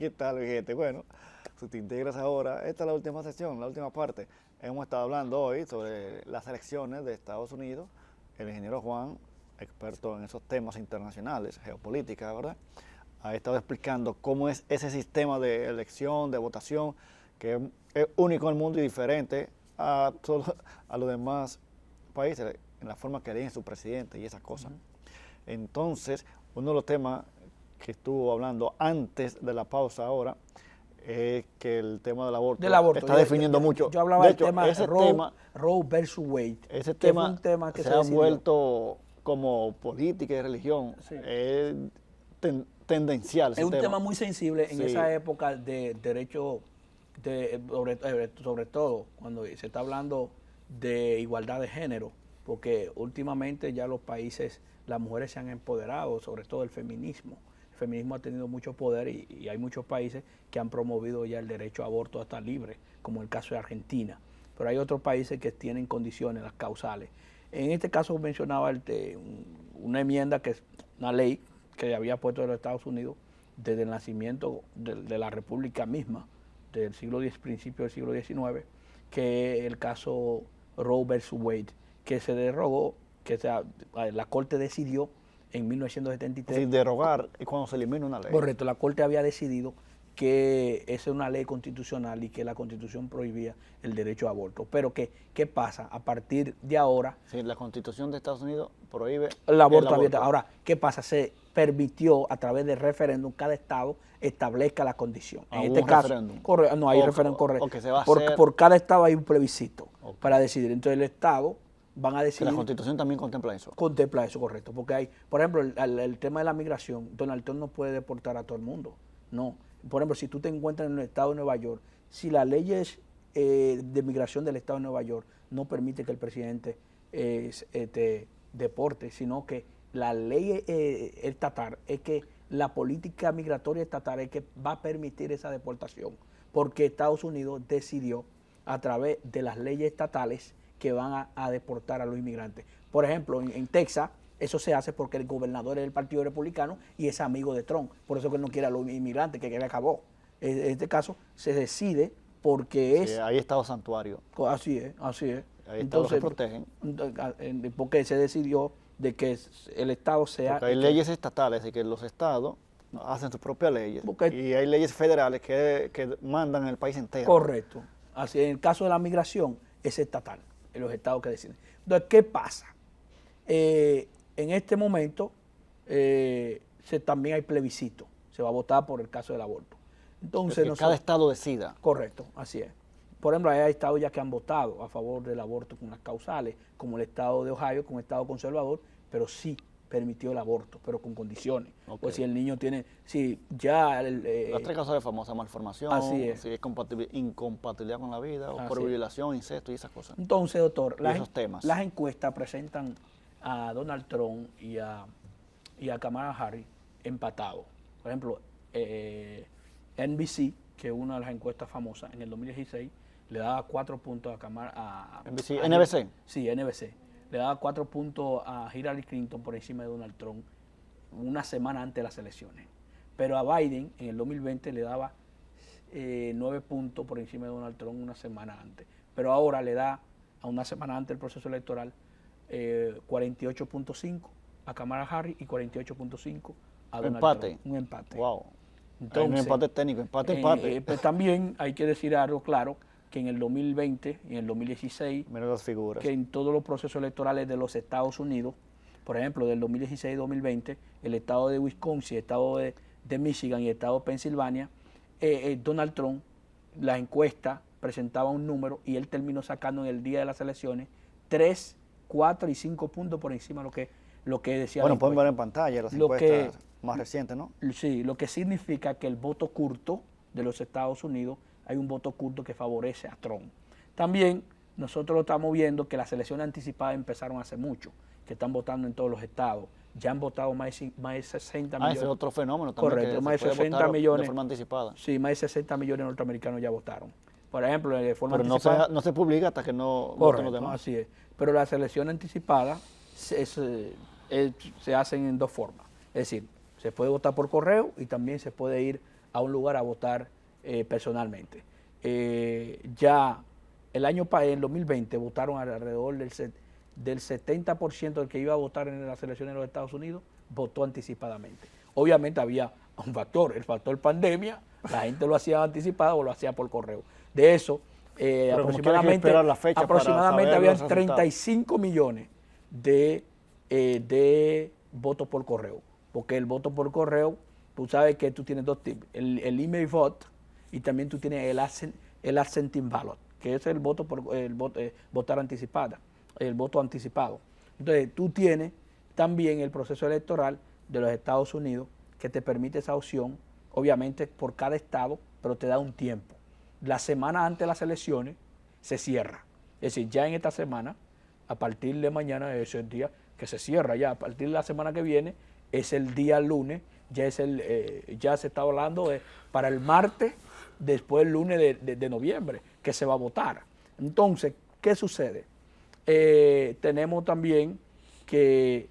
¿Qué tal, gente? Bueno, si te integras ahora, esta es la última sesión, la última parte. Hemos estado hablando hoy sobre las elecciones de Estados Unidos. El ingeniero Juan, experto en esos temas internacionales, geopolítica, ¿verdad? Ha estado explicando cómo es ese sistema de elección, de votación, que es único en el mundo y diferente a los demás países, en la forma que eligen su presidente y esas cosas. Entonces, uno de los temas que estuvo hablando antes de la pausa ahora es que el tema del aborto, está definiendo mucho. Yo hablaba de del hecho, tema ese tema, Roe versus Wade. ese que tema, fue un tema que se ha decidió. vuelto como política y religión. Sí. Es tendencial ese Es un tema. tema muy sensible en Sí. esa época de derecho, sobre todo cuando se está hablando de igualdad de género, porque últimamente ya los países, las mujeres se han empoderado, sobre todo el feminismo. El feminismo ha tenido mucho poder y hay muchos países que han promovido ya el derecho a aborto hasta libre, como el caso de Argentina. Pero hay otros países que tienen condiciones, las causales. En este caso mencionaba una enmienda, que es una ley que había puesto los Estados Unidos desde el nacimiento de la República misma, del principio del siglo XIX, que es el caso Roe versus Wade, que se derogó, la Corte decidió en 1973. Sin derogar y cuando se elimina una ley. Correcto, la Corte había decidido que esa es una ley constitucional y que la Constitución prohibía el derecho a aborto. Pero ¿qué pasa? A partir de ahora... Sí, la Constitución de Estados Unidos prohíbe el aborto abierto. Ahora, ¿qué pasa? Se permitió a través del referéndum, cada estado establezca la condición. En este caso, no hay referéndum correcto. Por cada estado hay un plebiscito para decidir. Entonces el estado van a decidir. La Constitución también contempla eso. Contempla eso, correcto. Porque hay, por ejemplo, el tema de la migración, Donald Trump no puede deportar a todo el mundo. No. Por ejemplo, si tú te encuentras en el estado de Nueva York, si las leyes de migración del estado de Nueva York no permite que el presidente te deporte, sino que la ley estatal es que la política migratoria estatal es que va a permitir esa deportación, porque Estados Unidos decidió a través de las leyes estatales que van a deportar a los inmigrantes. Por ejemplo, en Texas, eso se hace porque el gobernador es del Partido Republicano y es amigo de Trump. Por eso que él no quiere a los inmigrantes, que acabó. En este caso se decide porque sí, hay estado santuario. Así es, así es. Hay estados que protegen. Porque se decidió de que el Estado sea... Porque hay leyes estatales y que los estados hacen sus propias leyes. Y hay leyes federales que mandan en el país entero. Correcto. Así, en el caso de la migración es estatal, en los estados que deciden. Entonces, ¿qué pasa? En este momento también hay plebiscito, se va a votar por el caso del aborto. Entonces, que cada estado decida. Correcto, así es. Por ejemplo, hay estados ya que han votado a favor del aborto con las causales, como el estado de Ohio, con un estado conservador, pero sí permitió el aborto, pero con condiciones. Pues si el niño tiene, si ya... las tres causales famosas, malformación, así es. Si es incompatibilidad con la vida, o por violación, incesto y esas cosas. Entonces, doctor, temas. Las encuestas presentan a Donald Trump y a Kamala Harris empatados. Por ejemplo, NBC, que es una de las encuestas famosas, en el 2016 le daba 4 puntos a Kamala. ¿NBC? Sí, NBC. Le daba 4 puntos a Hillary Clinton por encima de Donald Trump una semana antes de las elecciones. Pero a Biden en el 2020 le daba 9 puntos por encima de Donald Trump una semana antes. Pero ahora le da, a una semana antes del proceso electoral, 48.5 a Kamala Harris y 48.5 a Donald Trump. Un empate. Wow. Entonces, un empate técnico, empate. Pues también hay que decir algo claro, que en el 2020 y en el 2016, menos las figuras, que en todos los procesos electorales de los Estados Unidos, por ejemplo, del 2016 y 2020, el estado de Wisconsin, el estado de Michigan y el estado de Pensilvania, Donald Trump, la encuesta presentaba un número y él terminó sacando en el día de las elecciones 3, 4 y 5 puntos por encima de lo que decía. Bueno, pueden ver en pantalla las encuestas más recientes, ¿no? Sí, lo que significa que el voto curto de los Estados Unidos, hay un voto curto que favorece a Trump. También nosotros lo estamos viendo que las elecciones anticipadas empezaron hace mucho, que están votando en todos los estados. Ya han votado más de 60 millones. Ese es otro fenómeno también. Correcto, más de 60 millones. De forma anticipada. Sí, más de 60 millones norteamericanos ya votaron. Por ejemplo, de forma pero anticipada. No se publica hasta que no voten los demás. Así es. Pero las elecciones anticipadas se hacen en dos formas. Es decir, se puede votar por correo y también se puede ir a un lugar a votar personalmente. Ya en 2020 votaron alrededor del 70% del que iba a votar en las elecciones de los Estados Unidos, votó anticipadamente. Obviamente había un factor, el factor pandemia, la gente lo hacía anticipado o lo hacía por correo. De eso, aproximadamente habían 35 millones de votos por correo. Porque el voto por correo, tú sabes que tú tienes dos tipos, el email vote y también tú tienes el absentee ballot, que es el voto por votar anticipada, el voto anticipado. Entonces, tú tienes también el proceso electoral de los Estados Unidos que te permite esa opción, obviamente por cada estado, pero te da un tiempo. La semana antes de las elecciones se cierra. Es decir, ya en esta semana, a partir de mañana es el día que se cierra ya, a partir de la semana que viene, es el día lunes, ya se está hablando para el martes, después el lunes de noviembre, que se va a votar. Entonces, ¿qué sucede? Tenemos también que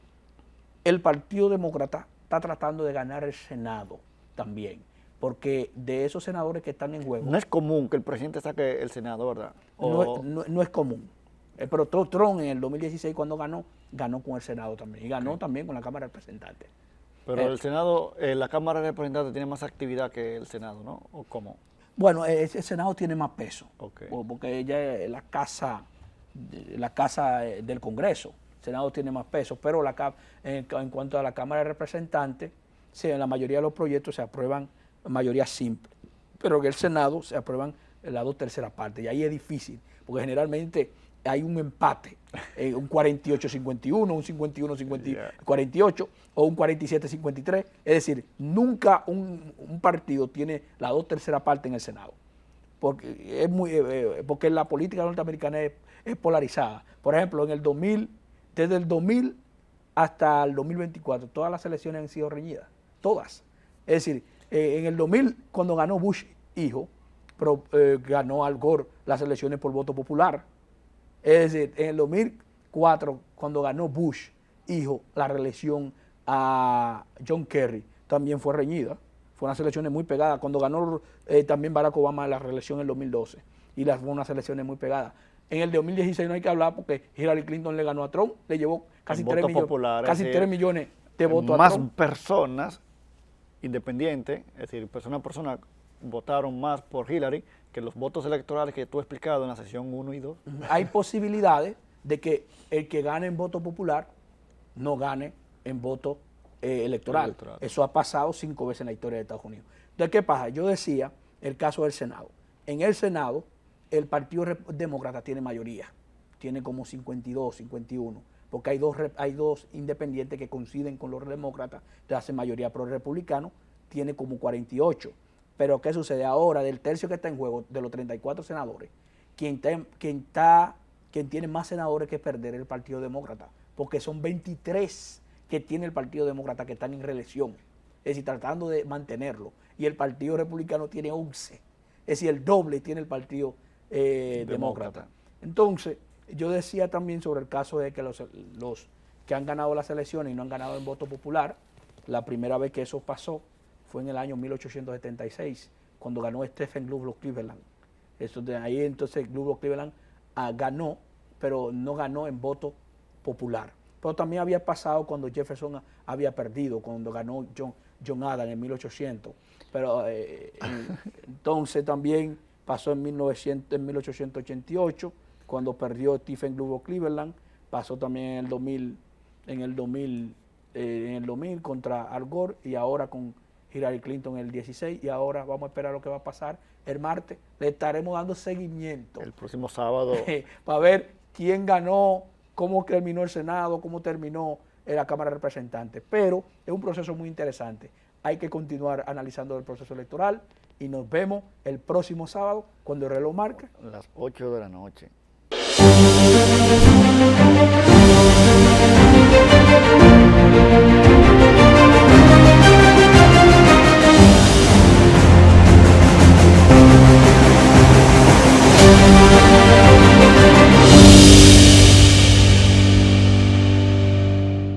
el Partido Demócrata está tratando de ganar el Senado también, porque de esos senadores que están en juego... No es común que el presidente saque el Senado, ¿verdad? No es común. Pero Trump en el 2016 cuando ganó con el Senado también, y ganó también con la Cámara de Representantes. Pero el Senado, la Cámara de Representantes tiene más actividad que el Senado, ¿no? ¿O cómo? Bueno, el Senado tiene más peso, Okay. Porque ella es la casa del Congreso. El Senado tiene más peso, pero en cuanto a la Cámara de Representantes, sí, en la mayoría de los proyectos se aprueban mayoría simple, pero en el Senado se aprueban las 2/3 partes, y ahí es difícil, porque generalmente hay un empate, un 48-51, un 51-48 o un 47-53, es decir, nunca un partido tiene la 2/3 parte en el Senado, porque la política norteamericana es polarizada. Por ejemplo, desde el 2000 hasta el 2024, todas las elecciones han sido reñidas, todas. Es decir, en el 2000, cuando ganó Bush hijo, ganó Al Gore las elecciones por voto popular. Es decir, en el 2004, cuando ganó Bush hijo la reelección a John Kerry, también fue reñida. Fueron unas elecciones muy pegadas. Cuando ganó también Barack Obama la reelección en el 2012, y fueron unas elecciones muy pegadas. En el 2016 no hay que hablar porque Hillary Clinton le ganó a Trump, le llevó casi 3 millones de votos a Trump. Más personas independientes, es decir, personas votaron más por Hillary que los votos electorales que tú has explicado en la sesión 1 y 2. Hay posibilidades de que el que gane en voto popular no gane en voto electoral. Eso ha pasado 5 veces en la historia de Estados Unidos. Entonces, ¿qué pasa? Yo decía el caso del Senado. En el Senado, el Partido Demócrata tiene mayoría, tiene como 52, 51, porque hay dos independientes que coinciden con los demócratas, te hacen mayoría, pero el republicano tiene como 48. Pero ¿qué sucede ahora? Del tercio que está en juego, de los 34 senadores, quien tiene más senadores que perder es el Partido Demócrata, porque son 23 que tiene el Partido Demócrata que están en reelección, es decir, tratando de mantenerlo, y el Partido Republicano tiene 11, es decir, el doble tiene el Partido Demócrata. Entonces, yo decía también sobre el caso de que los que han ganado las elecciones y no han ganado en voto popular, la primera vez que eso pasó fue en el año 1876, cuando ganó Stephen Grover Cleveland. Ahí entonces Grover Cleveland ganó, pero no ganó en voto popular. Pero también había pasado cuando Jefferson había perdido, cuando ganó John Adams en 1800. Pero entonces también pasó en 1888, cuando perdió Stephen Grover Cleveland. Pasó también en el 2000 contra Al Gore, y ahora con Hillary Clinton en el 16, y ahora vamos a esperar lo que va a pasar el martes. Le estaremos dando seguimiento. El próximo sábado. Para ver quién ganó, cómo terminó el Senado, cómo terminó la Cámara de Representantes. Pero es un proceso muy interesante. Hay que continuar analizando el proceso electoral, y nos vemos el próximo sábado cuando el reloj marca Las 8 de la noche.